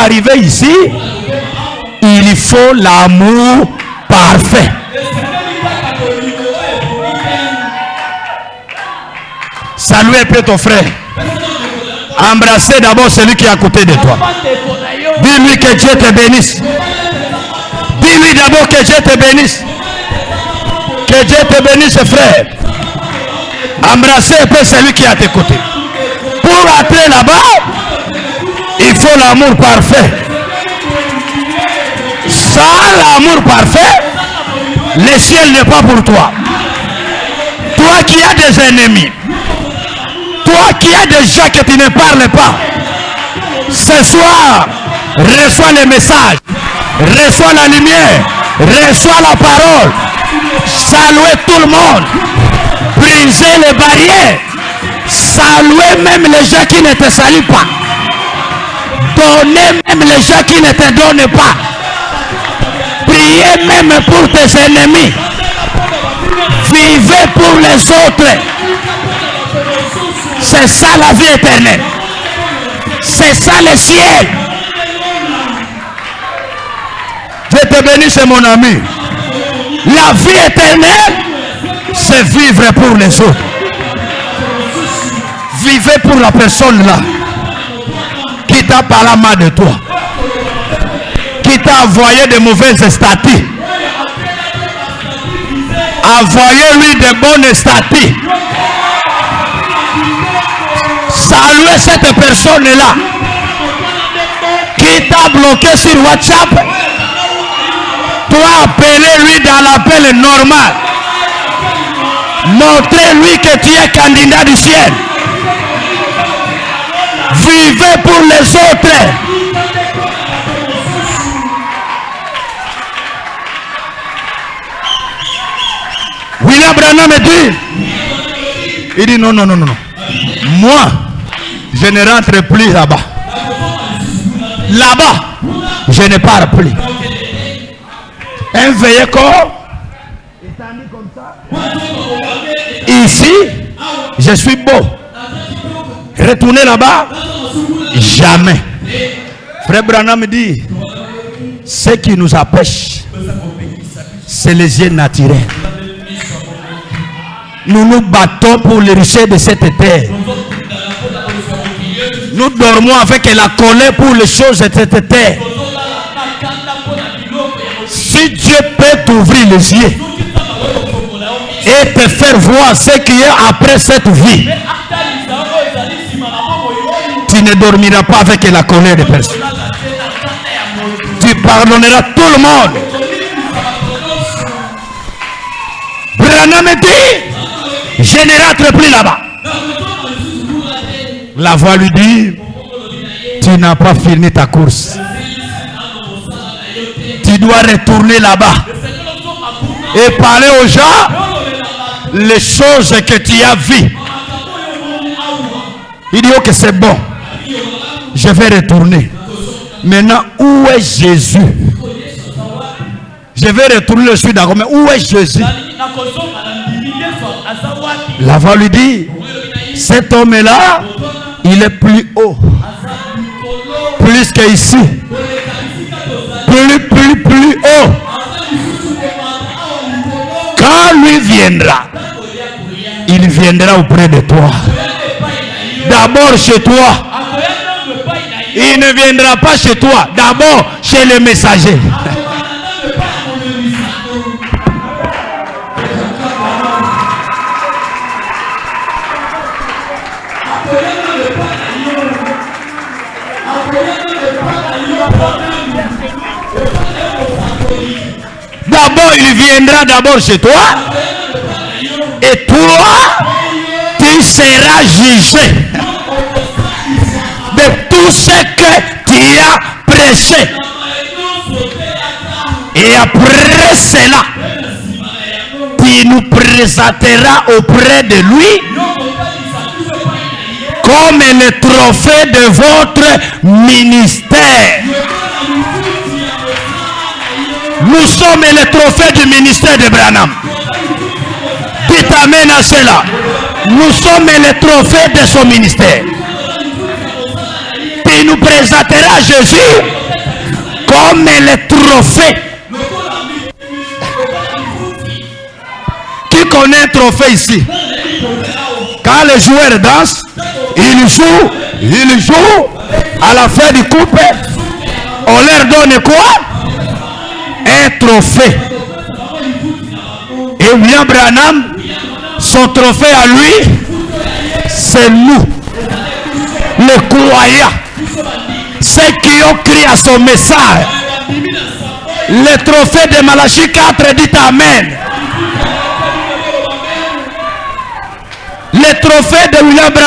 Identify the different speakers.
Speaker 1: arriver ici, il faut l'amour parfait. Saluez un peu ton frère. Embrassez d'abord celui qui est à côté de toi. Dis-lui que Dieu te bénisse. Dis-lui d'abord que Dieu te bénisse. Que Dieu te bénisse, frère. Embrassez un peu celui qui est à tes côtés. Pour entrer là-bas, il faut l'amour parfait. Sans l'amour parfait, le ciel n'est pas pour toi. Toi qui as des ennemis, toi qui as des gens que tu ne parles pas, ce soir, reçois le message, reçois la lumière, reçois la parole, saluez tout le monde, brisez les barrières, saluez même les gens qui ne te saluent pas, donnez même les gens qui ne te donnent pas, priez même pour tes ennemis, vivez pour les autres. C'est ça la vie éternelle. C'est ça le ciel. Dieu te bénisse mon ami. La vie éternelle, c'est vivre pour les autres. Vivez pour la personne là qui t'a parlé mal de toi, qui t'a envoyé de mauvaises statues. Envoyez-lui de bonnes statues. Saluez cette personne-là qui t'a bloqué sur WhatsApp. Toi, appelez-lui dans l'appel normal. Montrez-lui que tu es candidat du ciel. Vivez pour les autres. William Branham me dit, il dit non. Moi, je ne rentre plus là-bas. Là-bas, je ne pars plus. Un veillé corps. Ici, je suis beau. Retourner là-bas, jamais. Frère Branham me dit, ce qui nous empêche, c'est les yeux naturels. Nous nous battons pour les richesses de cette terre. Nous dormons avec la colère pour les choses de cette terre. Si Dieu peut t'ouvrir les yeux et te faire voir ce qu'il y a après cette vie, tu ne dormiras pas avec la colère des personnes. Tu pardonneras tout le monde. Branham dit, je ne rentre plus là-bas. La voix lui dit, tu n'as pas fini ta course. Tu dois retourner là-bas et parler aux gens les choses que tu as vues. Il dit, ok, c'est bon. Je vais retourner. Maintenant, où est Jésus? Je vais retourner, je suis d'accord, mais où est Jésus? La voix lui dit, cet homme-là, il est plus haut, plus qu'ici, plus haut. Quand lui viendra, il viendra auprès de toi. D'abord chez toi. Il ne viendra pas chez toi. D'abord chez le messager. D'abord, il viendra d'abord chez toi. Et toi, tu seras jugé de tout ce que tu as prêché. Et après cela, tu nous présenteras auprès de lui comme le trophée de votre ministère. Nous sommes le trophée du ministère de Branham. Dites amen à cela. Nous sommes le trophée de son ministère. Tu il nous présentera Jésus comme le trophée. Qui connaît un trophée ici? Quand les joueurs dansent, ils jouent. À la fin du couple, on leur donne quoi? Un trophée. Et William Branham, son trophée à lui, c'est nous, les croyants, ceux qui ont crié à son message. Le trophée de Malachie 4 dit Amen. Le trophée de William Branham